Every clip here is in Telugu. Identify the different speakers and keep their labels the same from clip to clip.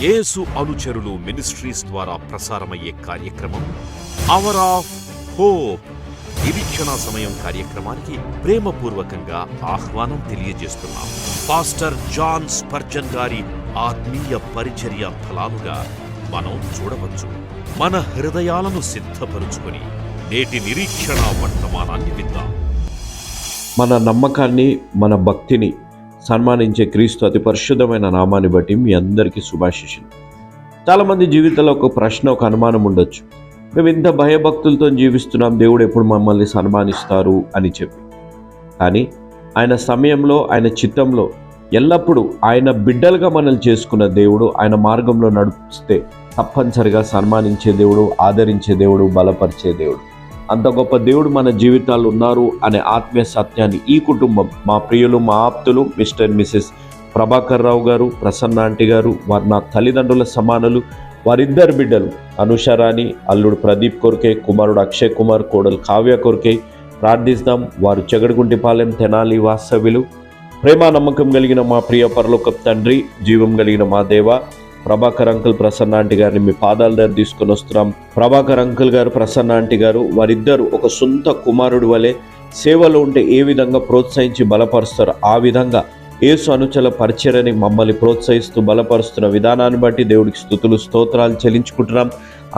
Speaker 1: యేసు అనుచరులు మినిస్ట్రీస్ ద్వారా ప్రసారమయ్యే కార్యక్రమం అవర్ ఆఫ్ హోప్. నిరీక్షణ సమయం కార్యక్రమానికి ప్రేమపూర్వకంగా ఆహ్వానం తెలియజేస్తున్నాం. పాస్టర్ జాన్ స్పర్జన్ గారి ఆత్మీయ పరిచర్య ఫలాలుగా మనం చూడవచ్చు. మన హృదయాలను సిద్ధపరుచుకొని నేటి నిరీక్షణ వర్తమానాన్ని విందాం.
Speaker 2: మన నమ్మకాన్ని, మన భక్తిని సన్మానించే క్రీస్తు అతి పరిశుద్ధమైన నామాన్ని బట్టి మీ అందరికీ శుభాశిషులు. చాలామంది జీవితంలో ఒక ప్రశ్న, ఒక అనుమానం ఉండొచ్చు. మేము ఇంత భయభక్తులతో జీవిస్తున్నాం, దేవుడు ఎప్పుడు మమ్మల్ని సన్మానిస్తారు అని చెప్పి. కానీ ఆయన సమయంలో, ఆయన చిత్తంలో ఎల్లప్పుడూ ఆయన బిడ్డలుగా మనల్ని చేసుకున్న దేవుడు, ఆయన మార్గంలో నడిపిస్తే తప్పనిసరిగా సన్మానించే దేవుడు, ఆదరించే దేవుడు, బలపరిచే దేవుడు. అంత గొప్ప దేవుడు మన జీవితాలు ఉన్నారు అనే ఆత్మీయ సత్యాన్ని ఈ కుటుంబం, మా ప్రియులు, మా ఆప్తులు mister and Mrs Prabhakar Rao గారు, ప్రసన్న ఆంటీ గారు, వారు నా తల్లిదండ్రుల సమానులు, వారిద్దరు బిడ్డలు అనుషారాణి, అల్లుడు ప్రదీప్ కొరకే, కుమారుడు అక్షయ్ కుమార్, కోడలు కావ్య కొరకే ప్రార్థిస్తాం. వారు చెగడగుంటిపాలెం తెనాలి వాస్తవ్యులు. ప్రేమ నమ్మకం కలిగిన మా ప్రియ పరలోకపు తండ్రి, జీవం కలిగిన మా దేవ, ప్రభాకర్ అంకుల్, ప్రసన్న ఆంటీ గారిని మీ పాదాల దగ్గర తీసుకొని వస్తున్నాం. ప్రభాకర్ అంకుల్ గారు, ప్రసన్న ఆంటీ గారు, వారిద్దరూ ఒక సొంత కుమారుడు వలె సేవలో ఉంటే ఏ విధంగా ప్రోత్సహించి బలపరుస్తారో ఆ విధంగా యేసు అనుచల పరిచర్యని మమ్మల్ని ప్రోత్సహిస్తూ బలపరుస్తున్న విధానాన్ని బట్టి దేవుడికి స్తుతులు, స్తోత్రాలు చెల్లించుకుంటున్నాం.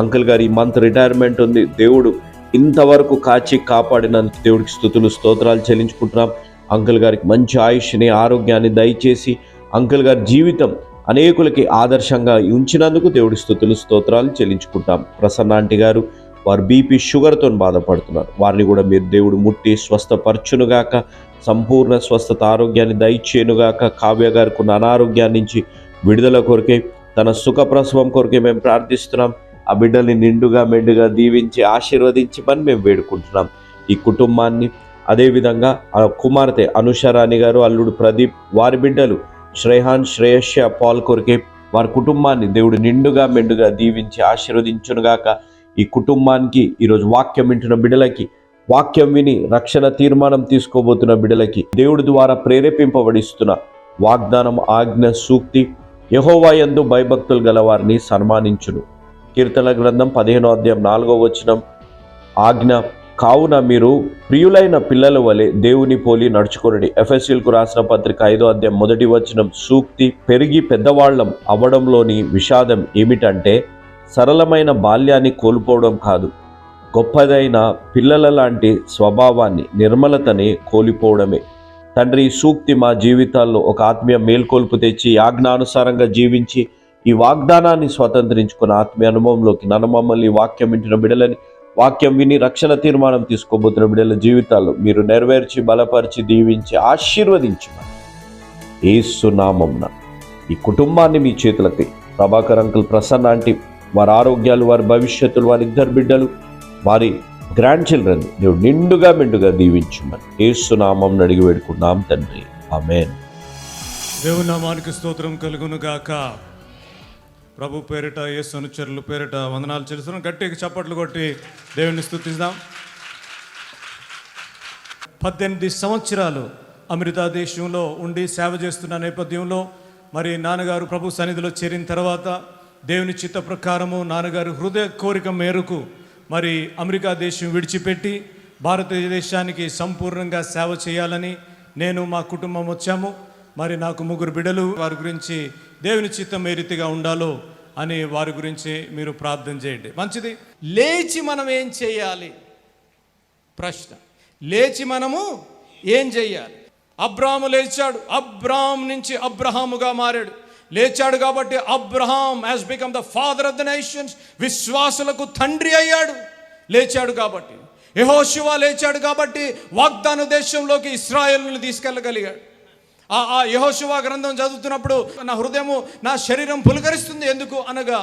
Speaker 2: అంకుల్ గారు ఈ మంత్ రిటైర్మెంట్ ఉంది. దేవుడు ఇంతవరకు కాచి కాపాడినందుకు దేవుడికి స్తుతులు, స్తోత్రాలు చెల్లించుకుంటున్నాం. అంకుల్ గారికి మంచి ఆయుష్ని, ఆరోగ్యాన్ని దయచేసి అంకుల్ గారి జీవితం అనేకులకి ఆదర్శంగా ఉంచినందుకు దేవుడి స్తుతులు, స్తోత్రాలు చెల్లించుకుంటాం. ప్రసన్న ఆంటీ గారు, వారు బీపీ, షుగర్తో బాధపడుతున్నారు. వారిని కూడా మీరు దేవుడు ముట్టి స్వస్థపరచునుగాక, సంపూర్ణ స్వస్థత, ఆరోగ్యాన్ని దయచేయునుగాక. కావ్య గారికి ఉన్న అనారోగ్యాన్ని నుంచి విడుదల కొరకే, తన సుఖప్రసవం కొరకే మేము ప్రార్థిస్తున్నాం. ఆ బిడ్డల్ని నిండుగా మెండుగా దీవించి ఆశీర్వదించమని మేము వేడుకుంటున్నాం. ఈ కుటుంబాన్ని, అదేవిధంగా ఆ కుమార్తె అనుషారాణి గారు, అల్లుడు ప్రదీప్, వారి బిడ్డలు శ్రేహాన్, శ్రేయస్య, పాల్ కొరకే, వారి కుటుంబాన్ని దేవుడు నిండుగా మెండుగా దీవించి ఆశీర్వదించునుగాక. ఈ కుటుంబానికి, ఈరోజు వాక్యం వింటున్న బిడ్డలకి, వాక్యం విని రక్షణ తీర్మానం తీసుకోబోతున్న బిడ్డలకి దేవుడి ద్వారా ప్రేరేపింపబడిస్తున్న వాగ్దానం, ఆజ్ఞ, సూక్తి, యెహోవా యందు భయభక్తులు గల వారిని సన్మానించును. కీర్తన గ్రంథం 15వ అధ్యాయం 4వ వచనం, ఆజ్ఞ, కావున మీరు ప్రియులైన పిల్లల వలె దేవుని పోలి నడుచుకొనుడి. ఎఫెసీయులకు రాసిన పత్రిక 5వ అధ్యాయం 1వ వచనం, సూక్తి, పెరిగి పెద్దవాళ్ళం అవ్వడంలోని విషాదం ఏమిటంటే సరళమైన బాల్యాన్ని కోల్పోవడం కాదు, గొప్పదైన పిల్లల లాంటి స్వభావాన్ని, నిర్మలతని కోల్పోవడమే. తండ్రి, ఈ సూక్తి మా జీవితాల్లో ఒక ఆత్మీయ మేల్కొల్పు తెచ్చి ఆజ్ఞానుసారంగా జీవించి ఈ వాగ్దానాన్ని స్వతంత్రించుకున్న ఆత్మీయ అనుభవంలోకి నన్ను, మమ్మల్ని, వాక్యం వింటున్న బిడ్డలని, వాక్యం విని రక్షణ తీర్మానం తీసుకోబోతున్న బిడ్డల జీవితాల్లో మీరు నెరవేర్చి, బలపరిచి, దీవించి, ఆశీర్వదించమని యేసు నామమున ఈ కుటుంబాన్ని మీ చేతులకి, ప్రభాకర్ అంకుల్, ప్రసన్న ఆంటీ, వారి ఆరోగ్యాలు, వారి భవిష్యత్తులు, వారి ఇద్దరు బిడ్డలు, వారి గ్రాండ్ చిల్డ్రన్ దేవుడు నిండుగా మెండుగా దీవించమని యేసు నామమున అడిగి వేడుకున్నాం తండ్రి, ఆమేన్.
Speaker 3: దేవుని నామానికి స్తోత్రం కలుగును గాక. ప్రభు పేరిట, యేసు అనుచరుల పేరిట వందనాలు చెల్లిస్తున్నాం. గట్టిగా చప్పట్లు కొట్టి దేవుని స్తుతిద్దాం. 18 సంవత్సరాలు అమెరికా దేశంలో ఉండి సేవ చేస్తున్న నేపథ్యంలో మరి నాన్నగారు ప్రభు సన్నిధిలో చేరిన తర్వాత దేవుని చిత్త ప్రకారము నాన్నగారు హృదయ కోరిక మేరకు మరి అమెరికా దేశం విడిచిపెట్టి భారతదేశానికి సంపూర్ణంగా సేవ చేయాలని నేను, మా కుటుంబం వచ్చాము. మరి నాకు 3 బిడ్డలు. వారి గురించి దేవుని చిత్తం ఏ రీతిగా ఉండాలో అని వారి గురించి మీరు ప్రార్థన చేయండి. మంచిది. లేచి మనం ఏం చేయాలి? ప్రశ్న, లేచి మనము ఏం చేయాలి? అబ్రాహాము లేచాడు, అబ్రాహాం నుంచి అబ్రహాముగా మారాడు. లేచాడు కాబట్టి Abraham has become the father of the nations, విశ్వాసులకు తండ్రి అయ్యాడు. లేచాడు కాబట్టి. యెహోషువ లేచాడు కాబట్టి వాగ్దాన దేశంలోకి ఇశ్రాయేలును తీసుకెళ్ళగలిగాడు. ఆ యెహోషువ గ్రంథం చదువుతున్నప్పుడు నా హృదయము, నా శరీరం పులకరిస్తుంది. ఎందుకు అనగా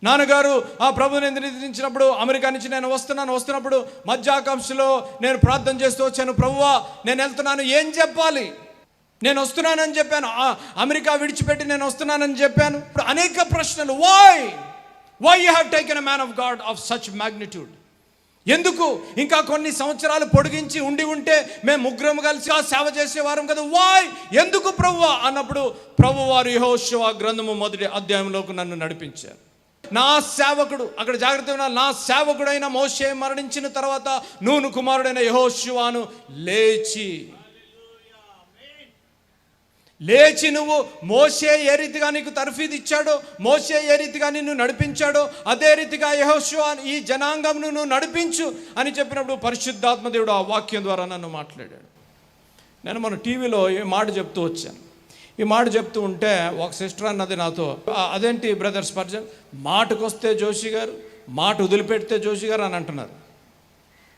Speaker 3: నాన్నగారు ఆ ప్రభుని నిద్రించినప్పుడు అమెరికా నుంచి నేను వస్తున్నప్పుడు మధ్యాకాంక్షలో నేను ప్రార్థన చేస్తూ వచ్చాను. ప్రభువా, నేను వెళ్తున్నాను, ఏం చెప్పాలి? నేను వస్తున్నానని చెప్పాను, అమెరికా విడిచిపెట్టి నేను వస్తున్నానని చెప్పాను. ఇప్పుడు అనేక ప్రశ్నలు. Why you have taken a man of God of such magnitude? ఎందుకు ఇంకా కొన్ని సంవత్సరాలు పొడిగించి ఉంటే మేము ముగ్గురం కలిసి సేవ చేసేవారం కదా, వాయ్ ఎందుకు ప్రభువా అన్నప్పుడు ప్రభువారు యెహోషువ గ్రంథము 1వ అధ్యాయంలోకి నన్ను నడిపించారు. నా సేవకుడు, అక్కడ జాగ్రత్తగా ఉన్నా, నా సేవకుడైన మోషే మరణించిన తర్వాత నూను కుమారుడైన యెహోషువను లేచి నువ్వు మోషే ఏ రీతిగా నీకు తర్ఫీదు ఇచ్చాడో, మోషే ఏ రీతిగా నిన్ను నడిపించాడో అదే రీతిగా యెహోషువ ఈ జనాంగంను నువ్వు నడిపించు అని చెప్పినప్పుడు పరిశుద్ధాత్మ దేవుడు ఆ వాక్యం ద్వారా నన్ను మాట్లాడాడు. నేను మన టీవీలో ఈ మాట చెప్తూ వచ్చాను. ఈ మాట చెప్తూ ఉంటే ఒక సిస్టర్ అన్నది నాతో, అదేంటి బ్రదర్ స్పర్జన్, మాటకు వస్తే జోషి గారు, మాట వదిలిపెడితే జోషి గారు అని అంటున్నారు.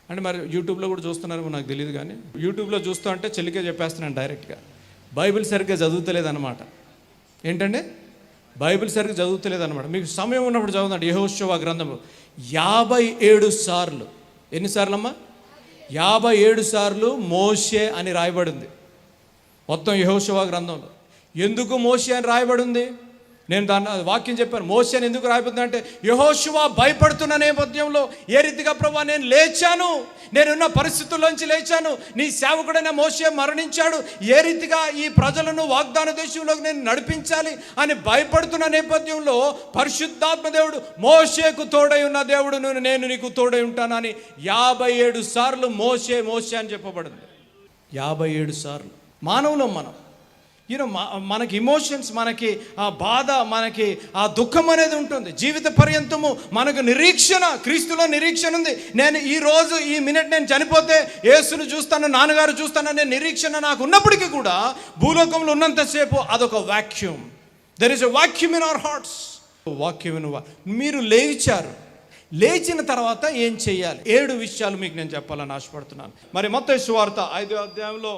Speaker 3: అంటే మరి యూట్యూబ్లో కూడా చూస్తున్నారో నాకు తెలియదు, కానీ యూట్యూబ్లో చూస్తూ అంటే చెల్లికే చెప్పేస్తున్నాను డైరెక్ట్గా, బైబిల్ సరిగ్గా చదువుతలేదన్నమాట. ఏంటంటే బైబిల్ సరిగ్గా చదువుతలేదన్నమాట. మీకు సమయం ఉన్నప్పుడు చదువుతాడు యెహోషువ గ్రంథంలో 57 సార్లు, ఎన్నిసార్లు అమ్మా? 57 సార్లు మోషే అని రాయబడింది మొత్తం యెహోషువ గ్రంథంలో. ఎందుకు మోషే అని రాయబడింది? నేను దాన్ని వాక్యం చెప్పాను. మోషే అని ఎందుకు రాయబడింది అంటే, యెహోషువ భయపడుతున్న నేపథ్యంలో ఏ రీతిగా ప్రభువా నేను లేచాను, నేనున్న పరిస్థితుల్లోంచి లేచాను, నీ సేవకుడైన మోషే మరణించాడు, ఏ రీతిగా ఈ ప్రజలను వాగ్దాన దేశంలోకి నేను నడిపించాలి అని భయపడుతున్న నేపథ్యంలో పరిశుద్ధాత్మ దేవుడు మోషేకు తోడై ఉన్న దేవుడు నేను నీకు తోడై ఉంటానని 57 సార్లు మోషే మోషే అని చెప్పబడింది. 57 సార్లు. మానవులం మనం, మనకి ఇమోషన్స్, మనకి ఆ బాధ, మనకి ఆ దుఃఖం అనేది ఉంటుంది. జీవిత పర్యంతము మనకు నిరీక్షణ, క్రీస్తులో నిరీక్షణ ఉంది. నేను ఈరోజు ఈ మినిట్ నేను చనిపోతే యేసును చూస్తాను, నాన్నగారు చూస్తాను అనే నిరీక్షణ నాకు ఉన్నప్పటికీ కూడా భూలోకంలో ఉన్నంతసేపు అదొక vacuum. There is a vacuum in our hearts. Vacuum. మీరు లేచిన తర్వాత ఏం చేయాలి? 7 విషయాలు మీకు నేను చెప్పాలని ఆశపడుతున్నాను. మరి మత్తయి సువార్త 5వ అధ్యాయంలో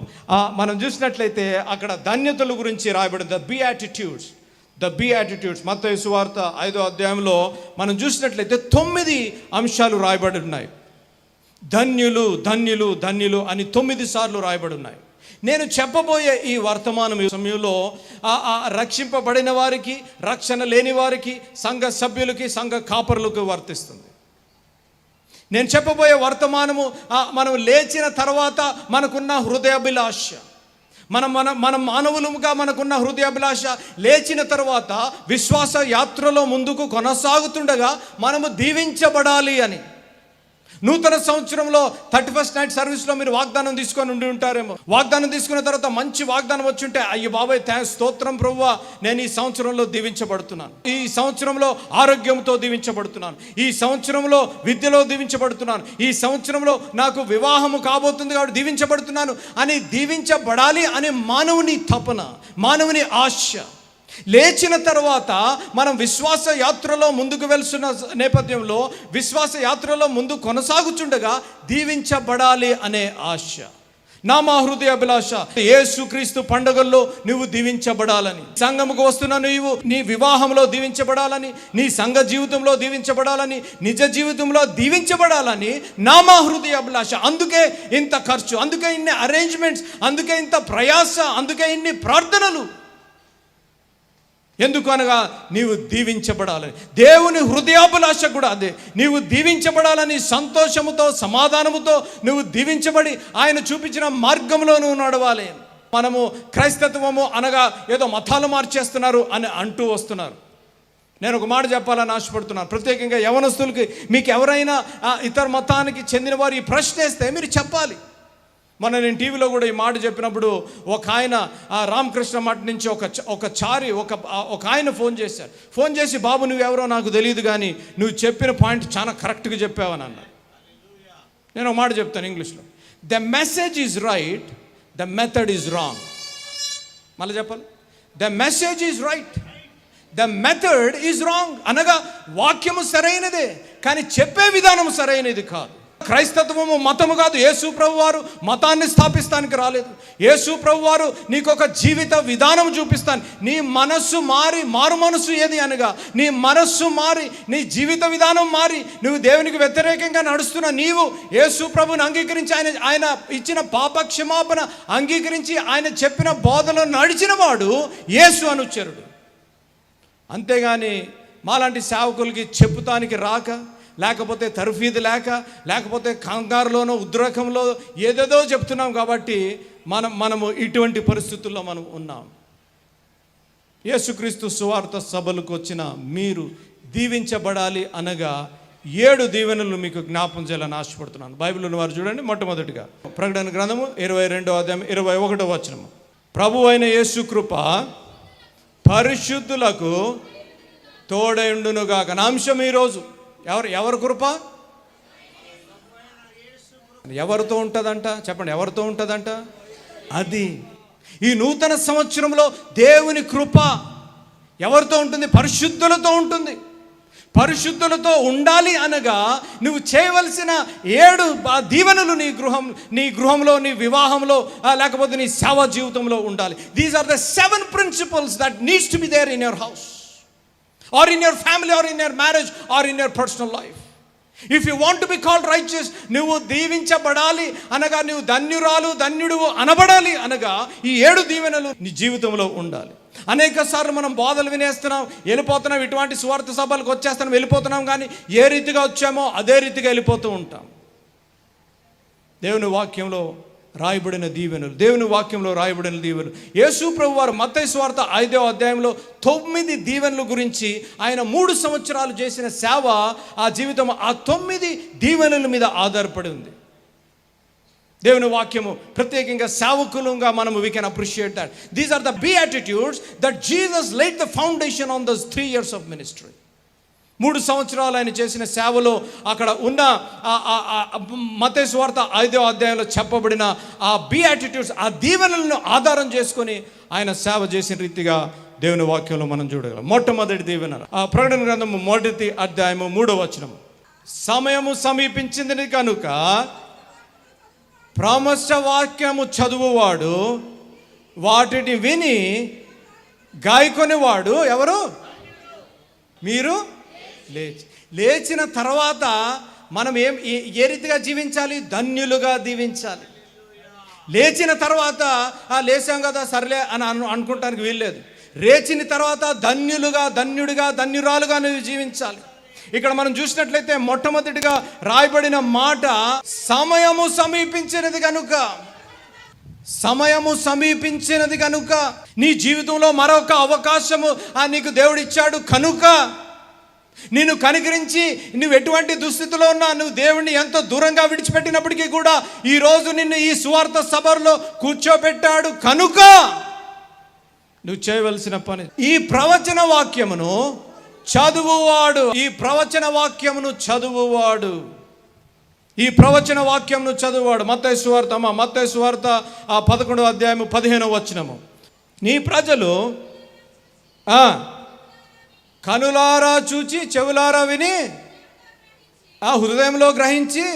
Speaker 3: మనం చూసినట్లయితే అక్కడ ధన్యతల గురించి రాయబడింది, ద బియాటిట్యూడ్స్. మత్తయి సువార్త 5వ అధ్యాయంలో మనం చూసినట్లయితే 9 అంశాలు రాయబడి ఉన్నాయి. ధన్యులు ధన్యులు ధన్యులు అని 9 సార్లు రాయబడి ఉన్నాయి. నేను చెప్పబోయే ఈ వర్తమానం సమయంలో రక్షింపబడిన వారికి, రక్షణ లేని వారికి, సంఘ సభ్యులకి, సంఘ కాపరులకు వర్తిస్తుంది. నేను చెప్పబోయే వర్తమానము మనం లేచిన తర్వాత మనకున్న హృదయాభిలాష, మనం మానవులుగా మనకున్న హృదయాభిలాష లేచిన తర్వాత విశ్వాస యాత్రలో ముందుకు కొనసాగుతుండగా మనము దీవించబడాలి అని. నూతన సంవత్సరంలో 31st నైట్ సర్వీస్లో మీరు వాగ్దానం తీసుకొని ఉండి ఉంటారేమో. వాగ్దానం తీసుకున్న తర్వాత మంచి వాగ్దానం వచ్చి ఉంటే, అయ్యో బాబాయ్ థ్యాంక్స్, స్తోత్రం ప్రభువా, నేను ఈ సంవత్సరంలో దీవించబడుతున్నాను, ఈ సంవత్సరంలో ఆరోగ్యంతో దీవించబడుతున్నాను, ఈ సంవత్సరంలో విద్యలో దీవించబడుతున్నాను, ఈ సంవత్సరంలో నాకు వివాహము కాబోతుంది కాబట్టి దీవించబడుతున్నాను అని దీవించబడాలి అనే మానవుని తపన, మానవుని ఆశ. లేచిన తర్వాత మనం విశ్వాస యాత్రలో ముందుకు వెళ్తున్న నేపథ్యంలో, విశ్వాస యాత్రలో ముందు కొనసాగుచుండగా దీవించబడాలి అనే ఆశ, మా హృదయ అభిలాష. యేసుక్రీస్తు పండుగల్లో నువ్వు దీవించబడాలని, సంఘముకు వస్తున్న నీవు నీ వివాహంలో దీవించబడాలని, నీ సంఘ జీవితంలో దీవించబడాలని, నిజ జీవితంలో దీవించబడాలని మా హృదయ అభిలాష. అందుకే ఇంత ఖర్చు, అందుకే ఇన్ని అరేంజ్మెంట్స్, అందుకే ఇంత ప్రయాస, అందుకే ఇన్ని ప్రార్థనలు. ఎందుకు అనగా నీవు దీవించబడాలని. దేవుని హృదయాభిలాష కూడా అదే, నీవు దీవించబడాలని, సంతోషముతో సమాధానముతో నువ్వు దీవించబడి ఆయన చూపించిన మార్గంలో నువ్వు నడవాలి. మనము క్రైస్తత్వము అనగా ఏదో మతాలు మార్చేస్తున్నారు అని అంటూ వస్తున్నారు. నేను ఒక మాట చెప్పాలని ఆశపడుతున్నాను, ప్రత్యేకంగా యవనస్తులకి. మీకు ఎవరైనా ఇతర మతానికి చెందిన వారు ఈ ప్రశ్న వేస్తే మీరు చెప్పాలి. నేను టీవీలో కూడా ఈ మాట చెప్పినప్పుడు ఒక ఆయన రామకృష్ణ మఠ్ నుంచి ఒక ఆయన ఫోన్ చేసి బాబు నువ్వెవరో నాకు తెలియదు, కానీ నువ్వు చెప్పిన పాయింట్ చాలా కరెక్ట్గా చెప్పావని అన్నాడు. నేను ఒక మాట చెప్తాను ఇంగ్లీష్లో, the message is right, the method is wrong. మళ్ళీ చెప్పాలి, the message is right, the method is wrong. అనగా వాక్యము సరైనదే, కానీ చెప్పే విధానం సరైనది కాదు. క్రైస్తత్వము మతము కాదు. యేసు ప్రభువారు మతాన్ని స్థాపిస్తానికి రాలేదు. యేసు ప్రభువారు నీకు ఒక జీవిత విధానం చూపిస్తాను. నీ మనస్సు మారు మనస్సు ఏది అనగా, నీ మనస్సు మారి, నీ జీవిత విధానం మారి, నువ్వు దేవునికి వ్యతిరేకంగా నడుస్తున్న నీవు యేసు ప్రభుని అంగీకరించి, ఆయన ఇచ్చిన పాప క్షమాపణ అంగీకరించి, ఆయన చెప్పిన బోధలో నడిచిన వాడు యేసు అనుచరుడు. అంతేగాని మాలాంటి సేవకులకి చెప్పుతానికి రాక, లేకపోతే తర్ఫీదు లేకపోతే కంగారులోనో ఉద్రేకంలో ఏదేదో చెప్తున్నాం కాబట్టి మనము ఇటువంటి పరిస్థితుల్లో మనం ఉన్నాం. యేసుక్రీస్తు సువార్త సభలకు వచ్చిన మీరు దీవించబడాలి అనగా 7 దీవెనలు మీకు జ్ఞాపం చేయాలని ఆశపడుతున్నాను. బైబిల్ ఉన్న వారు చూడండి. మొట్టమొదటిగా ప్రకటన గ్రంథము 22వ అధ్యాయం 21వ వచనము. ప్రభు అయిన యేసు కృప పరిశుద్ధులకు తోడైండునుగాక. నా అంశం ఈరోజు ఎవరి కృప ఎవరితో ఉంటుందంట? చెప్పండి, ఎవరితో ఉంటుందంట? అది ఈ నూతన సంవత్సరంలో దేవుని కృప ఎవరితో ఉంటుంది? పరిశుద్ధులతో ఉంటుంది. పరిశుద్ధులతో ఉండాలి అనగా నువ్వు చేయవలసిన 7 దీవెనలు నీ గృహంలో, నీ వివాహంలో, లేకపోతే నీ సేవా జీవితంలో ఉండాలి. These are the 7 principles that needs to be there in your house or in your family or in your marriage or in your personal life. If you want to be called righteous, నువ్వు దీవించబడాలి అనగా, నువ్వు ధన్యుడు అనబడాలి అనగా ఈ 7 దీవెనలు నీ జీవితంలో ఉండాలి. అనేక సార్లు మనం బోధలు వినేస్తున్నాం, వెళ్ళిపోతున్నాం, ఇటువంటి సువార్త సభలకు వచ్చేస్తున్నాం, వెళ్ళిపోతున్నాం, కానీ ఏ రీతిగా వచ్చామో అదే రీతిగా వెళ్ళిపోతూ ఉంటాం. దేవుని వాక్యంలో రాయబడిన దీవెనలు. యేసు ప్రభు వారు మత్తయి సువార్త 5వ అధ్యాయంలో 9 దీవెనల గురించి ఆయన 3 సంవత్సరాలు చేసిన సేవ, ఆ జీవితం ఆ 9 దీవెనల మీద ఆధారపడి ఉంది. దేవుని వాక్యము ప్రత్యేకంగా సేవకులుగా మనము we can appreciate that. These are the beatitudes that Jesus laid the foundation on those 3 years of ministry. 3 సంవత్సరాలు ఆయన చేసిన సేవలో అక్కడ ఉన్న మత్తయి సువార్త 5వ అధ్యాయంలో చెప్పబడిన ఆ బియాటిట్యూడ్స్, ఆ దీవెనలను ఆధారం చేసుకొని ఆయన సేవ చేసిన రీతిగా దేవుని వాక్యంలో మనం చూడగలం. మొట్టమొదటి దీవెన ప్రకటన గ్రంథము 1వ అధ్యాయము 3వ వచనం. సమయము సమీపించింది కనుక ప్రాముఖ్య వాక్యము చదువువాడు వాటిని విని గాయకొనేవాడు ఎవరు? మీరు లేచిన తర్వాత మనం ఏ రీతిగా జీవించాలి? ధన్యులుగా జీవించాలి. లేచిన తర్వాత లేచాం కదా సర్లే అని అనుకుంటానికి వీల్లేదు. లేచిన తర్వాత ధన్యురాలుగా నువ్వు జీవించాలి. ఇక్కడ మనం చూసినట్లయితే మొట్టమొదటిగా రాయబడిన మాట సమయము సమీపించినది కనుక నీ జీవితంలో మరొక అవకాశము నీకు దేవుడు ఇచ్చాడు కనుక నిన్ను కనికరించి నువ్వు ఎటువంటి దుస్థితిలో ఉన్నా, నువ్వు దేవుణ్ణి ఎంతో దూరంగా విడిచిపెట్టినప్పటికీ కూడా ఈరోజు నిన్ను ఈ సువార్త సభలో కూర్చోబెట్టాడు కనుక నువ్వు చేయవలసిన పని ఈ ప్రవచన వాక్యమును చదువువాడు. మత్తయి సువార్త 11వ అధ్యాయము 15వ వచనము. నీ ప్రజలు కనులారా చూచి చెవులారా విని హృదయంలో గ్రహించి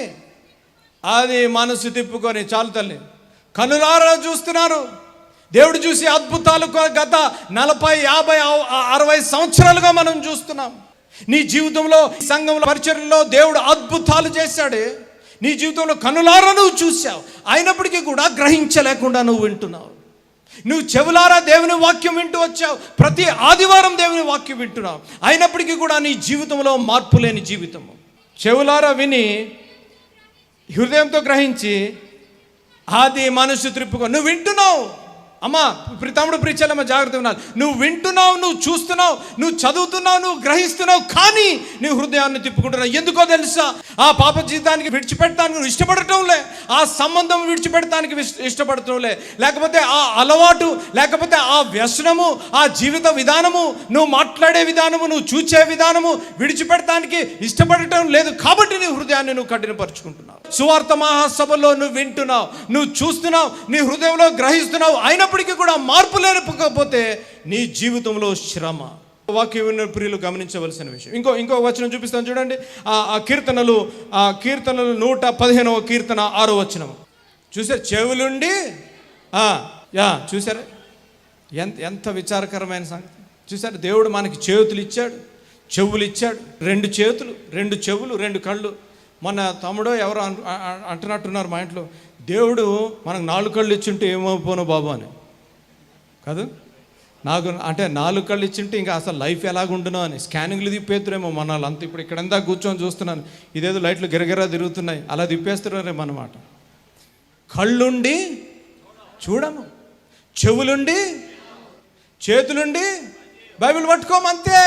Speaker 3: అది మనసు తిప్పుకొని, చాలు తల్లి, కనులారా చూస్తున్నారు. దేవుడు చూసి అద్భుతాలు గత 40, 50, 60 సంవత్సరాలుగా మనం చూస్తున్నాం. నీ జీవితంలో, సంఘంలో, పరిచర్యలో దేవుడు అద్భుతాలు చేశాడే. నీ జీవితంలో కనులారా నువ్వు చూసావు, అయినప్పటికీ కూడా గ్రహించలేకుండా నువ్వు వింటున్నావు. నువ్వు చెవులారా దేవుని వాక్యం వింటూ వచ్చావు, ప్రతి ఆదివారం దేవుని వాక్యం వింటున్నావు, అయినప్పటికీ కూడా నీ జీవితంలో మార్పు లేని జీవితము. చెవులారా విని హృదయంతో గ్రహించి అది మనసు త్రిప్పుకో. నువ్వు వింటున్నావు అమ్మా, తమ్ముడు ప్రిచలమ్మ, జాగ్రత్త ఉన్నారు. నువ్వు వింటున్నావు, నువ్వు చూస్తున్నావు, నువ్వు చదువుతున్నావు, నువ్వు గ్రహిస్తున్నావు, కానీ నీ హృదయాన్ని తిప్పుకుంటున్నావు. ఎందుకో తెలుసా? ఆ పాప జీవితానికి విడిచిపెట్టడానికి నువ్వు ఇష్టపడటంలే, ఆ సంబంధం విడిచిపెట్టడానికి ఇష్టపడటంలే, లేకపోతే ఆ అలవాటు, లేకపోతే ఆ వ్యసనము, ఆ జీవిత విధానము, నువ్వు మాట్లాడే విధానము, నువ్వు చూసే విధానము విడిచిపెట్టడానికి ఇష్టపడటం లేదు. కాబట్టి నీ హృదయాన్ని నువ్వు కఠినపరుచుకుంటున్నావు. సువార్త మహాసభలో నువ్వు వింటున్నావు, నువ్వు చూస్తున్నావు, నీ హృదయంలో గ్రహిస్తున్నావు, అయినప్పటికీ కూడా మార్పు లేకపోతే నీ జీవితంలో శ్రమ. వాక్య విన్న ప్రియులు గమనించవలసిన విషయం. ఇంకో వచనం చూపిస్తాను చూడండి. ఆ కీర్తనలు 115వ కీర్తన 6వ వచనం చూసారు. చెవులుండి చూసారా? ఎంత విచారకరమైన సంగతి చూసారు. దేవుడు మనకి చేతులు ఇచ్చాడు, చెవులు ఇచ్చాడు, 2 చేతులు, 2 చెవులు, 2 కళ్ళు. మొన్న తమ్ముడో ఎవరో అంటున్నట్టున్నారు మా ఇంట్లో, దేవుడు మనకు 4 కళ్ళు ఇచ్చుంటే ఏమైపోను బాబు అని. కాదు, నాకు అంటే 4 కళ్ళు ఇచ్చింటే ఇంకా అసలు లైఫ్ ఎలాగుండునో అని స్కానింగ్లు తిప్పేద్దరేమో మన వాళ్ళు అంత. ఇప్పుడు ఇక్కడంతా కూర్చొని చూస్తున్నాను, ఇదేదో లైట్లు గిరగిరా తిరుగుతున్నాయి, అలా తిప్పేస్తున్నారేమో అన్నమాట. కళ్ళుండి చూడము, చెవులుండి, చేతులుండి బైబిల్ పట్టుకోమంతే.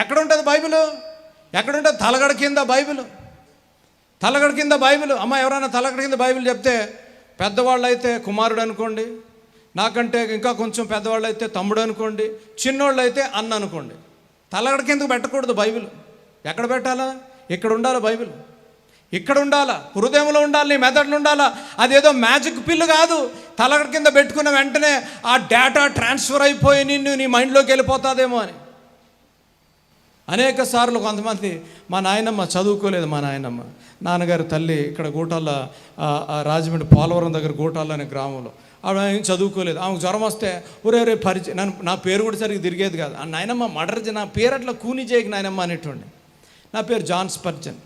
Speaker 3: ఎక్కడ ఉంటుంది బైబిల్? ఎక్కడ ఉంటుంది? తలగడ కింద బైబిల్, తలగడ కింద బైబిల్. అమ్మ ఎవరైనా తలగడ కింద బైబిల్ చెప్తే, పెద్దవాళ్ళు అయితే కుమారుడు అనుకోండి, నాకంటే ఇంకా కొంచెం పెద్దవాళ్ళు అయితే తమ్ముడు అనుకోండి, చిన్నోళ్ళు అయితే అన్న అనుకోండి. తలగడ కిందకు పెట్టకూడదు బైబిల్. ఎక్కడ పెట్టాలా? ఇక్కడ ఉండాలి బైబిల్, ఇక్కడ ఉండాలా, హృదయంలో ఉండాలి, నీ మెదడులు ఉండాలా. అదేదో మ్యాజిక్ పిల్లు కాదు. తలగడ కింద పెట్టుకున్న వెంటనే ఆ డేటా ట్రాన్స్ఫర్ అయిపోయి నీ మైండ్లోకి వెళ్ళిపోతుందేమో అని. అనేక సార్లు కొంతమంది, మా నాయనమ్మ చదువుకోలేదు, మా నాన్నగారు తల్లి ఇక్కడ గూటాల, రాజమండ్రి పోలవరం దగ్గర గూటాల అనే గ్రామంలో, ఆవిడ ఏం చదువుకోలేదు. ఆమెకు జ్వరం వస్తే ఒరే పరిచయం, నా పేరు కూడా సరిగ్గా తిరిగేది కాదు. ఆ నాయనమ్మ మడరజ, నా పేరు అట్లా కూని చేయకు నాయనమ్మ అనేటువంటి. నా పేరు జాన్ స్పర్జన్.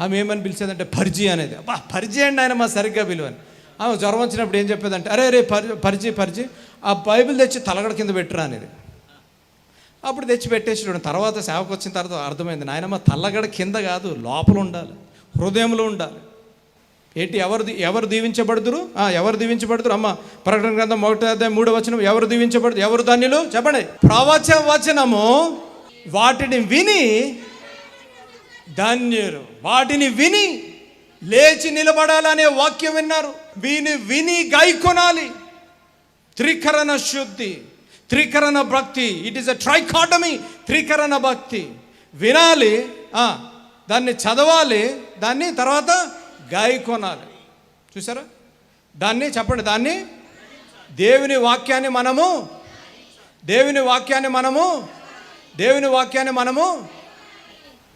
Speaker 3: ఆమె ఏమని పిలిచేదంటే పరిజీ అనేది. అబ్బా పరిజీ అండి నాయనమ్మ సరిగ్గా పిలువని. ఆమె జ్వరం వచ్చినప్పుడు ఏం చెప్పేదంటే, అరే పరిజీ ఆ బైబిల్ తెచ్చి తలగడ కింద పెట్టరా అనేది. అప్పుడు తెచ్చి పెట్టేసి తర్వాత సేవకు వచ్చిన తర్వాత అర్థమైంది, నాయనమ్మ తల్లగడ కింద కాదు, లోపల ఉండాలి, హృదయంలో ఉండాలి. ఏంటి? ఎవరు దీవించబడుదురు? ఎవరు దీవించబడుతురు? అమ్మ ప్రకటన గ్రంథం 1:3 ఎవరు దీవించబడుతురు? ఎవరు ధన్యులు చెప్పండి. ప్రవచనము వాటిని విని ధన్యులు. వాటిని విని లేచి నిలబడాలనే వాక్యం విన్నారు. విని గాయకొనాలి. త్రికరణ శుద్ధి, త్రికరణ భక్తి. It is a trichotomy. త్రికరణ భక్తి వినాలి, దాన్ని చదవాలి, దాన్ని తర్వాత గాయకొనాలి. చూసారా? దాన్ని చెప్పండి, దాన్ని దేవుని వాక్యాన్ని మనము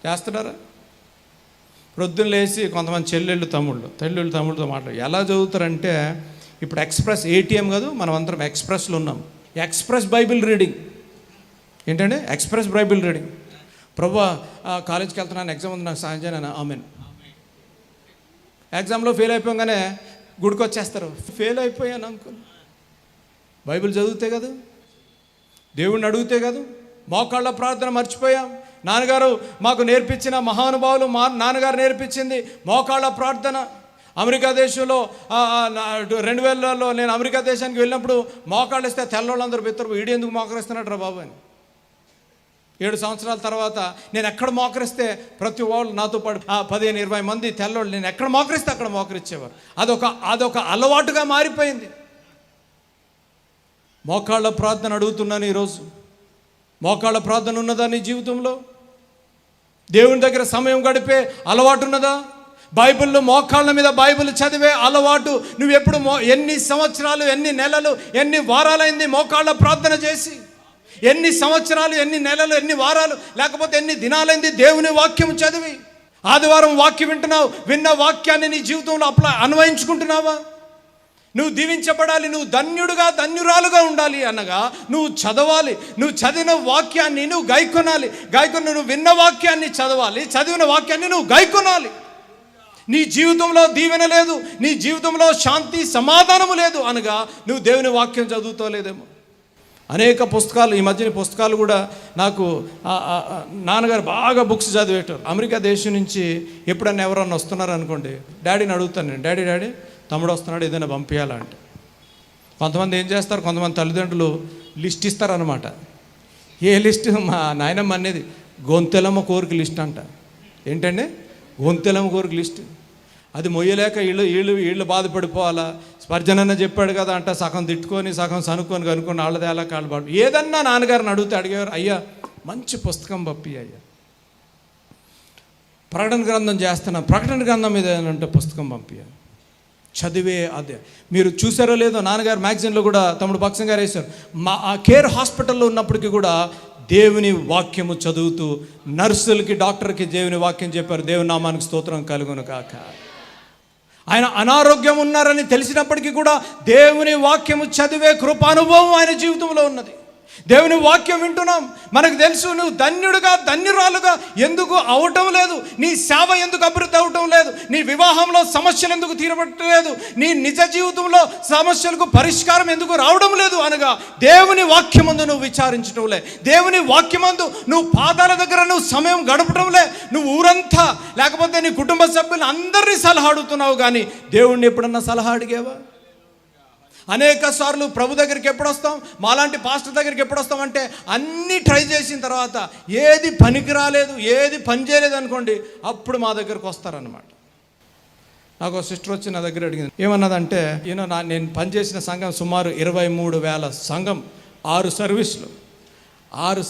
Speaker 3: చేస్తున్నారా? ప్రొద్దున లేచి కొంతమంది చెల్లెళ్ళు తమ్ముళ్ళతో మాట్లాడు ఎలా చదువుతారంటే, ఇప్పుడు ఎక్స్ప్రెస్ ATM కాదు, మనం అందరం ఎక్స్ప్రెస్లో ఉన్నాం. ఎక్స్ప్రెస్ బైబిల్ రీడింగ్ ఏంటంటే ఎక్స్ప్రెస్ బైబిల్ రీడింగ్. ప్రభువా కాలేజ్కి వెళ్తున్నాను, ఎగ్జామ్ ఉంది, నాకు సాయం చేయను. ఆమెన్. ఎగ్జామ్లో ఫెయిల్ అయిపోగానే గుడికి వచ్చేస్తారు. ఫెయిల్ అయిపోయాను అనుకుని బైబిల్ చదివితే కదా, దేవుణ్ణి అడిగితే కదా. మోకాళ్ళ ప్రార్థన మర్చిపోయాం. నాన్నగారు మాకు నేర్పించిన మహానుభావులు, నాన్నగారు నేర్పించింది మోకాళ్ళ ప్రార్థన. అమెరికా దేశంలో 2000లో నేను అమెరికా దేశానికి వెళ్ళినప్పుడు మోకాళ్ళు ఇస్తే తెల్లవాళ్ళందరూ బిత్తరు, ఈడు ఎందుకు మోకరిస్తున్నాడు రా బాబు అని. 7 సంవత్సరాల తర్వాత నేను ఎక్కడ మోకరిస్తే ప్రతి వాళ్ళు నాతో పాటు 15-20 మంది తెల్లోళ్ళు, నేను ఎక్కడ మోకరిస్తే అక్కడ మోకరించేవారు. అదొక అలవాటుగా మారిపోయింది. మోకాళ్ళ ప్రార్థన అడుగుతున్నాను ఈరోజు. మోకాళ్ళ ప్రార్థన ఉన్నదా నీ జీవితంలో? దేవుని దగ్గర సమయం గడిపే అలవాటు ఉన్నదా? బైబిల్లో మోకాళ్ళ మీద బైబిల్ చదివే అలవాటు నువ్వు ఎప్పుడు ఎన్ని సంవత్సరాలు, ఎన్ని నెలలు, ఎన్ని వారాలైంది మోకాళ్ళ ప్రార్థన చేసి? ఎన్ని సంవత్సరాలు, ఎన్ని నెలలు, ఎన్ని వారాలు, లేకపోతే ఎన్ని దినాలైంది దేవుని వాక్యం చదివి? ఆదివారం వాక్యం వింటున్నావు, విన్న వాక్యాన్ని నీ జీవితంలో అన్వయించుకుంటున్నావా? నువ్వు దీవించబడాలి, నువ్వు ధన్యురాలుగా ఉండాలి అనగా నువ్వు చదవాలి. నువ్వు చదివిన వాక్యాన్ని నువ్వు గాయకొనాలి. నువ్వు విన్న వాక్యాన్ని చదవాలి, చదివిన వాక్యాన్ని నువ్వు గాయకొనాలి. నీ జీవితంలో దీవెన లేదు, నీ జీవితంలో శాంతి సమాధానము లేదు అనగా నువ్వు దేవుని వాక్యం చదువుతోలేదేమో. అనేక పుస్తకాలు, ఈ మధ్యన పుస్తకాలు కూడా నాకు నాన్నగారు బాగా బుక్స్ చదివేటారు. అమెరికా దేశం నుంచి ఎప్పుడన్నా ఎవరన్నా వస్తున్నారు అనుకోండి, డాడీని అడుగుతాను నేను, డాడీ తమ్ముడు వస్తున్నాడు, ఏదైనా పంపించాలంటే. కొంతమంది ఏం చేస్తారు, కొంతమంది తల్లిదండ్రులు లిస్ట్ ఇస్తారనమాట. ఏ లిస్ట్? మా నాయనమ్మ అనేది గొంతెలమ్మ కోరిక లిస్ట్ అంట. ఏంటండి? గొంతెలమ్మ కోరిక లిస్ట్. అది మొయ్యలేక వీళ్ళు బాధపడిపోవాలా. స్పర్జనన్న చెప్పాడు కదా అంట, సగం తిట్టుకొని సగం సనుక్కొని కనుక్కొని వాళ్ళదేలా కాళ్ళు పాడు. ఏదన్నా నాన్నగారిని అడిగేవారు, అయ్యా మంచి పుస్తకం పప్పి, అయ్యా ప్రకటన గ్రంథం చేస్తున్నా, ప్రకటన గ్రంథం మీద ఏదంటే పుస్తకం పంపించారు, చదివే. అదే మీరు చూసారో లేదో, నాన్నగారు మ్యాగజైన్లో కూడా తమ్ముడు పక్షం గారు వేశారు. మా కేర్ హాస్పిటల్లో ఉన్నప్పటికీ కూడా దేవుని వాక్యము చదువుతూ నర్సులకి, డాక్టర్కి దేవుని వాక్యం చెప్పారు. దేవుని నామానికి స్తోత్రం కలుగును కాక. ఆయన అనారోగ్యం ఉన్నారని తెలిసినప్పటికీ కూడా దేవుని వాక్యము చదివే కృపానుభవం ఆయన జీవితంలో ఉన్నది. దేవుని వాక్యం వింటున్నాం, మనకు తెలుసు నువ్వు ధన్యుడుగా ధన్యురాలుగా ఎందుకు అవటం లేదు, నీ సేవ ఎందుకు అభివృద్ధి అవటం లేదు, నీ వివాహంలో సమస్యలు ఎందుకు తీరబట్టలేదు, నీ నిజ జీవితంలో సమస్యలకు పరిష్కారం ఎందుకు రావడం లేదు అనగా దేవుని వాక్యమందు నువ్వు విచారించడం లే, దేవుని వాక్యమందు నువ్వు పాదాల దగ్గర నువ్వు సమయం గడపడం లే, నువ్వు ఊరంతా లేకపోతే నీ కుటుంబ సభ్యులు అందరినీ సలహా అడుగుతున్నావు, కానీ దేవుణ్ణి ఎప్పుడన్నా సలహా అడిగేవా? అనేక సార్లు ప్రభు దగ్గరికి ఎప్పుడు వస్తాం, మాలాంటి పాస్టర్ దగ్గరికి ఎప్పుడు వస్తాం అంటే అన్నీ ట్రై చేసిన తర్వాత ఏది పనికి రాలేదు, ఏది పని చేయలేదు అనుకోండి, అప్పుడు మా దగ్గరకు వస్తారనమాట. నాకు ఒక సిస్టర్ వచ్చి నా దగ్గర అడిగింది, ఏమన్నదంటే నేను పనిచేసిన సంఘం సుమారు 23,000 సంఘం, 6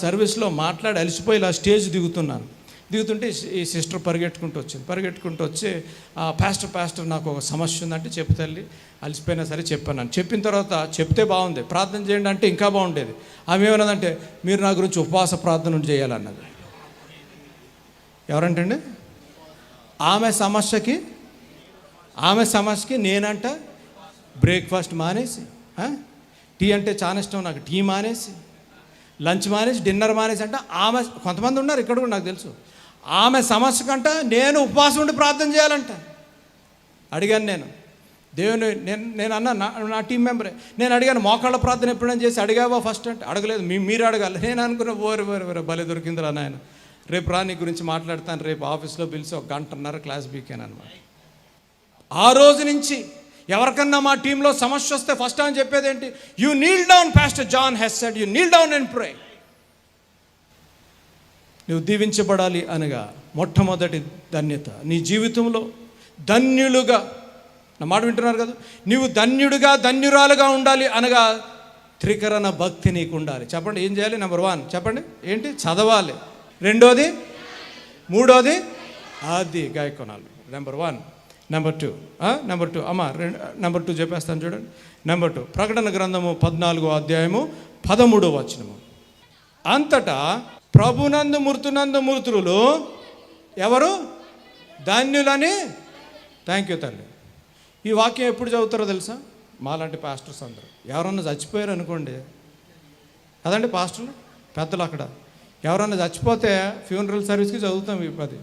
Speaker 3: సర్వీస్లో మాట్లాడి అలసిపోయి ఇలా స్టేజ్ దిగుతుంటే ఈ సిస్టర్ పరిగెట్టుకుంటూ వచ్చి పాస్టర్ నాకు ఒక సమస్య ఉందంటే చెప్పు తల్లి, అలసిపోయినా సరే చెప్పాను. చెప్పిన తర్వాత చెప్తే బాగుంది, ప్రార్థన చేయండి అంటే ఇంకా బాగుండేది. ఆమె ఏమన్నదంటే మీరు నా గురించి ఉపవాస ప్రార్థన చేయాలన్నది. ఎవరంటండి? ఆమె సమస్యకి నేనంట బ్రేక్ఫాస్ట్ మానేసి, టీ అంటే చాలా ఇష్టం నాకు, టీ మానేసి, లంచ్ మానేసి, డిన్నర్ మానేసి అంటే ఆమె, కొంతమంది ఉన్నారు ఇక్కడ కూడా నాకు తెలుసు, ఆమె సమస్య కంట నేను ఉపవాసం ఉండి ప్రార్థన చేయాలంట. అడిగాను నేను దేవుని, నేను అన్నా నా టీం మెంబరే, నేను అడిగాను మోకాళ్ళ ప్రార్థన ఎప్పుడైనా చేసి అడిగావా ఫస్ట్ అంటే అడగలేదు, మీరు అడగాలి. నేను అనుకున్న ఓరి భలే దొరికిందిరా నాయన, రేపు నీ గురించి మాట్లాడతాను, రేపు ఆఫీస్లో పిలిచి 1.5 గంట క్లాస్ బీకాను అనమాట. ఆ రోజు నుంచి ఎవరికన్నా మా టీంలో సమస్య వస్తే ఫస్ట్ అని చెప్పేది ఏంటి, you kneel down, pastor John Hess said, you kneel down and pray. నువ్వు దీవించబడాలి అనగా మొట్టమొదటి ధన్యత నీ జీవితంలో ధన్యులుగా, నా మాట వింటున్నారు కదా, నీవు ధన్యుడుగా ధన్యురాలుగా ఉండాలి అనగా త్రికరణ భక్తి నీకు ఉండాలి. చెప్పండి ఏం చేయాలి? నెంబర్ 1 చెప్పండి ఏంటి? చదవాలి. రెండోది, మూడోది అది గాయకొనాలి. నెంబర్ 1. నెంబర్ 2 అమ్మ నెంబర్ 2 చెప్పేస్తాను చూడండి. నెంబర్ 2 ప్రకటన గ్రంథము 14వ అధ్యాయము 13వ వచనము. అంతటా ప్రభునందు మృతులు ఎవరు? ధన్యులని. థ్యాంక్ యూ తల్లి. ఈ వాక్యం ఎప్పుడు చదువుతారో తెలుసా? మాలాంటి పాస్టర్స్ అందరూ. ఎవరన్నా చచ్చిపోయారు అనుకోండి, అదండి పాస్టర్లు పెద్దలు, అక్కడ ఎవరన్నా చచ్చిపోతే ఫ్యూనరల్ సర్వీస్కి చదువుతాం ఈ 10,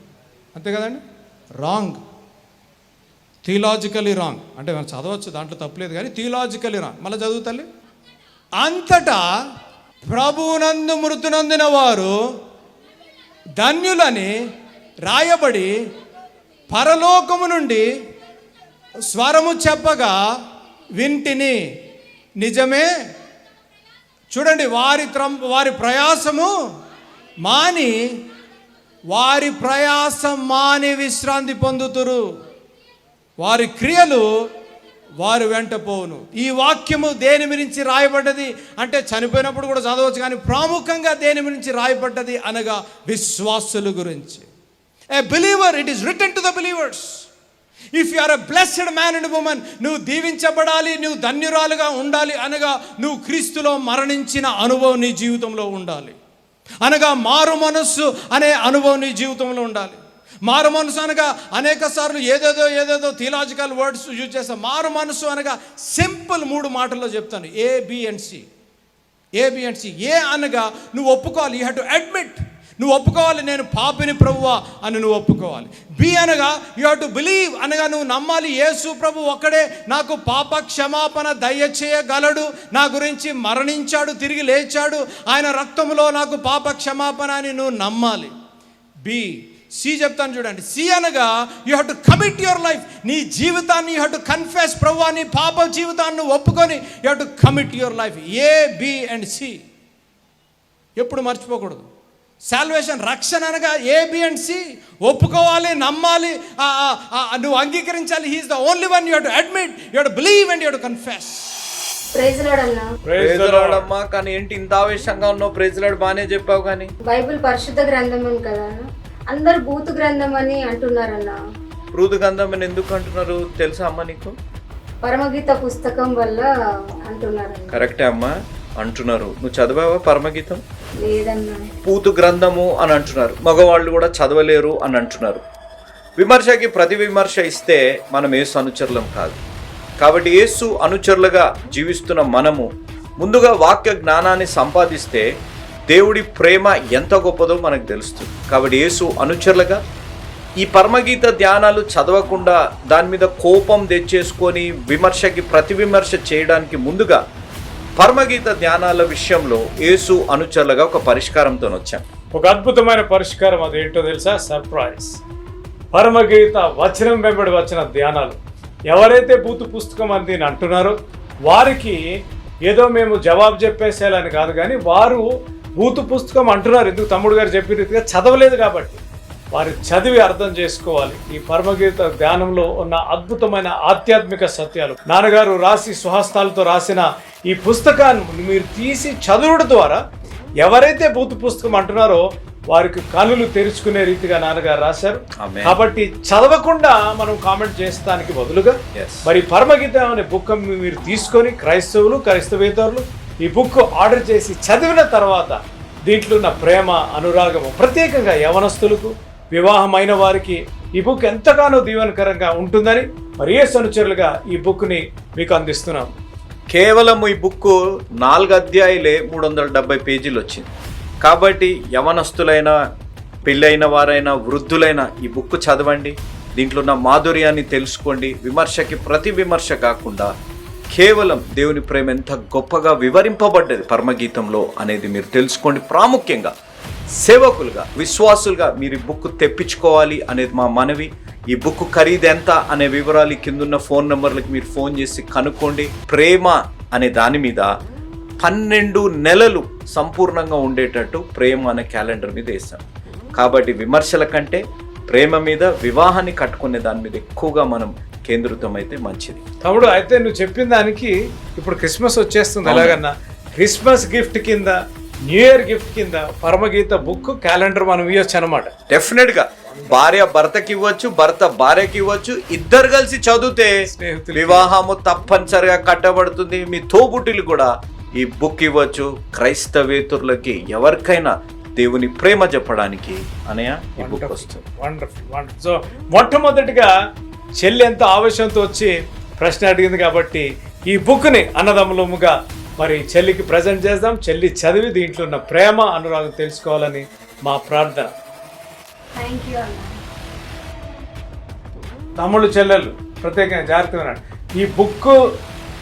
Speaker 3: అంతే కదండి. Wrong, theologically wrong. అంటే మనం చదవచ్చు, దాంట్లో తప్పలేదు, కానీ థియలాజికలీ రాంగ్. మళ్ళీ చదువుతాలి. అంతటా ప్రభువునందు మృతునందిన వారు ధన్యులని రాయబడి పరలోకము నుండి స్వరము చెప్పగా వింటిని. నిజమే. చూడండి, వారి ప్రయాసము మాని విశ్రాంతి పొందుతురు, వారి క్రియలు వారు వెంట పోవును. ఈ వాక్యము దేని గురించి రాయబడ్డది అంటే చనిపోయినప్పుడు కూడా చదవచ్చు, కానీ ప్రాముఖ్యంగా దేని గురించి రాయబడ్డది అనగా విశ్వాసుల గురించి. A believer, it is written to the believers. If you are a blessed man and women, నువ్వు దీవించబడాలి, నువ్వు ధన్యురాలుగా ఉండాలి అనగా నువ్వు క్రీస్తులో మరణించిన అనుభవం నీ జీవితంలో ఉండాలి, అనగా మారు మనస్సు అనే అనుభవం నీ జీవితంలో ఉండాలి. మారు మనసు అనగా అనేక సార్లు ఏదేదో థియలాజికల్ వర్డ్స్ యూజ్ చేస్తాం. మారు మనసు అనగా సింపుల్ 3 మాటల్లో చెప్తాను, ఏ బి అండ్ సి. ఏ అనగా నువ్వు ఒప్పుకోవాలి, యూ హ్యావ్ టు అడ్మిట్, నువ్వు ఒప్పుకోవాలి నేను పాపిని ప్రభువా అని నువ్వు ఒప్పుకోవాలి. బి అనగా యూ హ్యావ్ టు బిలీవ్, అనగా నువ్వు నమ్మాలి యేసు ప్రభు ఒక్కడే నాకు పాప క్షమాపణ దయచేయగలడు, నా గురించి మరణించాడు, తిరిగి లేచాడు, ఆయన రక్తంలో నాకు పాప క్షమాపణ అని నువ్వు నమ్మాలి. బి. సి చెప్తాను చూడండి. సి అనగా you have to commit your life, నీ జీవితాన్ని యూ హ్యావ్ టు కన్ఫెస్, ప్రభువా నీ పాప జీవితాన్ని ఒప్పుకొని you have to commit your life. A, B and C ఎప్పుడు మర్చిపోకూడదు. సాల్వేషన్, రక్షణ అనగా ఏ, బి అండ్ సి. ఒప్పుకోవాలి, నమ్మాలి, నువ్వు అంగీకరించాలి. He is the only one. You have to admit, you have to believe and you have to confess.
Speaker 4: Praise Lord అన్నా.
Speaker 5: ప్రైజ్ లార్డ్ అమ్మా. కానీ ఏంటి ఇంత ఆవేశంగా ఉన్నావు? ప్రైజ్ లార్డ్ బానే చెప్పావు, కానీ
Speaker 4: బైబిల్ పరిశుద్ధ గ్రంథం అని కదా, అందరు భూత గ్రంథం అని అంటున్నారన్నా.
Speaker 5: భూత గ్రంథం అని ఎందుకు అంటున్నారు తెలుసా అమ్మా నీకు?
Speaker 4: పరమగీత పుస్తకం వల్ల అంటున్నారు.
Speaker 5: కరెక్టే అమ్మా, అంటున్నారు. నువ్వు చదివావా పరమగీతం?
Speaker 4: లేదన్నా.
Speaker 5: పూతు గ్రంథము అని అంటున్నారు. మగవాళ్ళు కూడా చదవలేరు అని అంటున్నారు. విమర్శకి ప్రతి విమర్శ ఇస్తే మనం యేసు అనుచరులం కాదు. కాబట్టి యేసు అనుచరులుగా జీవిస్తున్న మనము ముందుగా వాక్య జ్ఞానాన్ని సంపాదిస్తే దేవుడి ప్రేమ ఎంత గొప్పదో మనకు తెలుస్తుంది. కాబట్టి యేసు అనుచరులుగా ఈ పరమగీత ధ్యానాలు చదవకుండా దాని మీద కోపం తెచ్చేసుకొని విమర్శకి ప్రతి విమర్శ చేయడానికి ముందుగా పరమగీత ధ్యానాల విషయంలో యేసు అనుచరులుగా ఒక పరిష్కారంతో వచ్చాం.
Speaker 3: ఒక అద్భుతమైన పరిష్కారం, అదేంటో తెలుసా? సర్ప్రైజ్. పరమగీత వచనం వెంబడి వచ్చిన ధ్యానాలు. ఎవరైతే బూతు పుస్తకం అని దీన్ని అంటున్నారో వారికి ఏదో మేము జవాబు చెప్పేసేయాలని కాదు, కానీ వారు బూతు పుస్తకం అంటున్నారు. ఎందుకు? తమ్ముడు గారు చెప్పిన రీతిగా చదవలేదు కాబట్టి వారు చదివి అర్థం చేసుకోవాలి. ఈ పరమగీత ధ్యానంలో ఉన్న అద్భుతమైన ఆధ్యాత్మిక సత్యాలు నాన్నగారు రాసి స్వహస్తాలతో రాసిన ఈ పుస్తకాన్ని మీరు తీసి చదువుడు ద్వారా ఎవరైతే బూతు పుస్తకం అంటున్నారో వారికి కనులు తెరుచుకునే రీతిగా నాన్నగారు రాశారు. కాబట్టి చదవకుండా మనం కామెంట్ చేస్తానికి బదులుగా మరి పరమగీత అనే బుక్ మీరు తీసుకొని క్రైస్తవులు క్రైస్తవేతరులు ఈ బుక్ ఆర్డర్ చేసి చదివిన తర్వాత దీంట్లో ఉన్న ప్రేమ అనురాగము ప్రత్యేకంగా యవనస్తులకు వివాహమైన వారికి ఈ బుక్ ఎంతగానో దీవెనకరంగా ఉంటుందని మరి యేసు అనుచరులుగా ఈ బుక్ని మీకు అందిస్తున్నాం.
Speaker 5: కేవలం ఈ బుక్ 4 అధ్యాయులే 370 పేజీలు వచ్చింది. కాబట్టి యవనస్తులైన, పెళ్ళైన వారైనా, వృద్ధులైన ఈ బుక్ చదవండి. దీంట్లో ఉన్న మాధుర్యాన్ని తెలుసుకోండి. విమర్శకి ప్రతి విమర్శ కాకుండా కేవలం దేవుని ప్రేమ ఎంత గొప్పగా వివరింపబడ్డది పరమగీతంలో అనేది మీరు తెలుసుకోండి. ప్రాముఖ్యంగా సేవకులుగా, విశ్వాసులుగా మీరు ఈ బుక్ తెప్పించుకోవాలి అనేది మా మనవి. ఈ బుక్ ఖరీదు ఎంత అనే వివరాలు కిందున్న ఫోన్ నెంబర్లకు మీరు ఫోన్ చేసి కనుక్కోండి. ప్రేమ అనే దాని మీద 12 నెలలు సంపూర్ణంగా ఉండేటట్టు ప్రేమ అనే క్యాలెండర్ మీద వేస్తాం. కాబట్టి విమర్శల కంటే ప్రేమ మీద, వివాహాన్ని కట్టుకునే దాని మీద ఎక్కువగా మనం కేంద్రితం అయితే మంచిది.
Speaker 3: తమ్ముడు, అయితే నువ్వు చెప్పిన దానికి ఇప్పుడు క్రిస్మస్ వచ్చేస్తుంది. ఎలాగన్నా క్రిస్మస్ గిఫ్ట్ కింద, న్యూ ఇయర్ గిఫ్ట్ కింద పరమగీత బుక్ క్యాలెండర్ మనం ఇవ్వచ్చు అనమాట.
Speaker 5: డెఫినెట్గా భార్య భర్తకి ఇవ్వచ్చు, భర్త భార్యకి ఇవ్వచ్చు. ఇద్దరు కలిసి చదివితే వివాహము తప్పనిసరిగా కట్టబడుతుంది. మీ తోబుట్టులు కూడా ఈ బుక్ ఇవ్వచ్చు. క్రైస్తవేతరులకి ఎవరికైనా దేవుని ప్రేమ చెప్పడానికి అనయ్య ఈ బుక్ వస్తుంది.
Speaker 3: వండర్ఫుల్. సో మొట్టమొదటిగా చెల్లి ఎంత ఆవేశంతో వచ్చి ప్రశ్న అడిగింది కాబట్టి ఈ బుక్ని అన్నదమ్ములముగా మరి చెల్లికి ప్రజెంట్ చేద్దాం. చెల్లి చదివి దీంట్లో ఉన్న ప్రేమ అనురాగం తెలుసుకోవాలని మా ప్రార్థన. తమ్ముళ్ళు చెల్లెళ్ళు ప్రత్యేకంగా జాగ్రత్తగా ఉన్నాడు. ఈ బుక్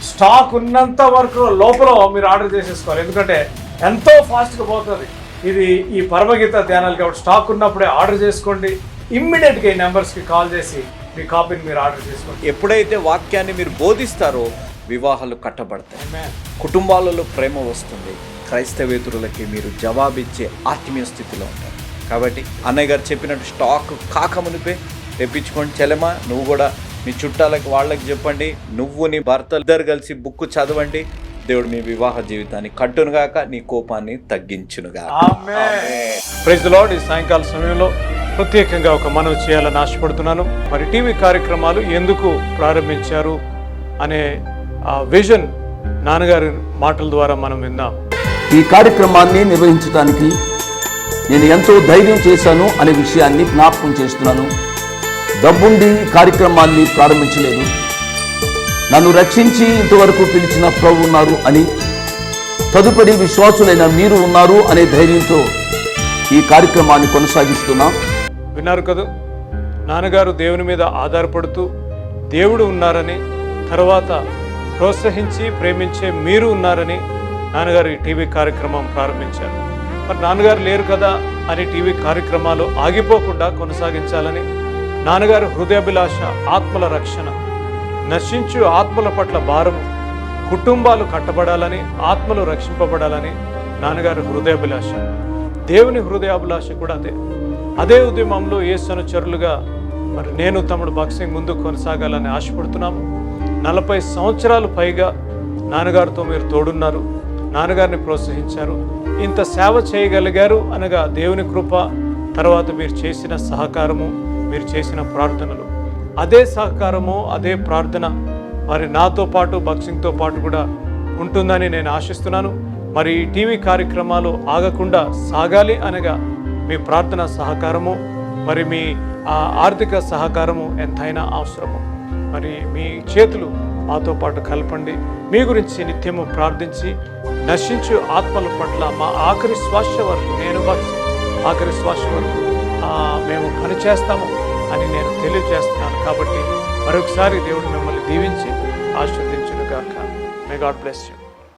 Speaker 3: స్టాక్ ఉన్నంత వరకు లోపల మీరు ఆర్డర్ చేసేసుకోవాలి. ఎందుకంటే ఎంతో ఫాస్ట్గా పోతుంది ఇది. ఈ పరమగీత ధ్యానాలు కాబట్టి స్టాక్ ఉన్నప్పుడే ఆర్డర్ చేసుకోండి. ఇమ్మీడియట్గా ఈ నెంబర్స్కి కాల్ చేసి మీ కాపీని మీరు ఆర్డర్ చేసుకోండి.
Speaker 5: ఎప్పుడైతే వాక్యాన్ని మీరు బోధిస్తారో వివాహాలు కట్టబడతాయి, కుటుంబాలలో ప్రేమ వస్తుంది. క్రైస్తవేతరులకి మీరు జవాబిచ్చే ఆత్మీయ స్థితిలో ఉంటారు. కాబట్టి అన్నయ్య గారు చెప్పినట్టు స్టాక్ కాకమునిపే తెప్పించుకోండి. చెల్లెమా, నువ్వు కూడా మీ చుట్టాలకి వాళ్ళకి చెప్పండి. నువ్వు నీ భర్త ఇద్దరు కలిసి బుక్ చదవండి. దేవుడు మీ వివాహ జీవితాన్ని కట్టునుగాక, నీ కోపాన్ని తగ్గించునుగాక.
Speaker 3: Praise the lord. ఈ సాయంకాల సమయంలో ప్రత్యేకంగా ఒక మనవి చేయాలని ఆశపడుతున్నాను. మరి టీవీ కార్యక్రమాలు ఎందుకు ప్రారంభించారు అనే విజన్ నాన్నగారి మాటల ద్వారా మనం విందాం.
Speaker 6: ఈ కార్యక్రమాన్ని నిర్వహించడానికి నేను ఎంతో ధైర్యం చేశాను అనే విషయాన్ని జ్ఞాపకం చేస్తున్నాను. డబ్బుండి కార్యక్రమాన్ని ప్రారంభించలేదు. నన్ను రక్షించి ఇంతవరకు పిలిచిన ప్రభు ఉన్నారు అని, తదుపరి విశ్వాసులైన మీరు ఉన్నారు అనే ధైర్యంతో ఈ కార్యక్రమాన్ని కొనసాగిస్తున్నాం.
Speaker 3: విన్నారు కదా, నాన్నగారు దేవుని మీద ఆధారపడుతూ దేవుడు ఉన్నారని, తర్వాత ప్రోత్సహించి ప్రేమించే మీరు ఉన్నారని నాన్నగారు ఈ టీవీ కార్యక్రమం ప్రారంభించారు. మరి నాన్నగారు లేరు కదా అని టీవీ కార్యక్రమాలు ఆగిపోకుండా కొనసాగించాలని, నాన్నగారు హృదయాభిలాష ఆత్మల రక్షణ, నశించు ఆత్మల పట్ల భారము, కుటుంబాలు కట్టబడాలని, ఆత్మలు రక్షింపబడాలని నాన్నగారు హృదయాభిలాష. దేవుని హృదయాభిలాష కూడా అదే ఉద్యమంలో యేసు అనుచరులుగా మరి నేను తమ్ముడు బాక్సింగ్ ముందు కొనసాగాలని ఆశపడుతున్నాము. 40 సంవత్సరాలు పైగా నాన్నగారితో మీరు తోడున్నారు, నాన్నగారిని ప్రోత్సహించారు, ఇంత సేవ చేయగలిగారు అనగా దేవుని కృప, తర్వాత మీరు చేసిన సహకారము, మీరు చేసిన ప్రార్థనలు. అదే సహకారము, అదే ప్రార్థన మరి నాతో పాటు బాక్సింగ్తో పాటు కూడా ఉంటుందని నేను ఆశిస్తున్నాను. మరి ఈ టీవీ కార్యక్రమాలు ఆగకుండా సాగాలి అనగా మీ ప్రార్థన సహకారము, మరి మీ ఆర్థిక సహకారము ఎంతైనా అవసరము. మరి మీ చేతులు మాతో పాటు కలపండి. మీ గురించి నిత్యము ప్రార్థించి నశించు ఆత్మల పట్ల మా ఆఖరి శ్వాస వరకు, నేను ఆఖరి శ్వాస వరకు మేము పనిచేస్తాము అని నేను తెలియజేస్తున్నాను. కాబట్టి మరొకసారి దేవుడు మిమ్మల్ని దీవించి ఆశీర్వదించును గాక. May God bless you.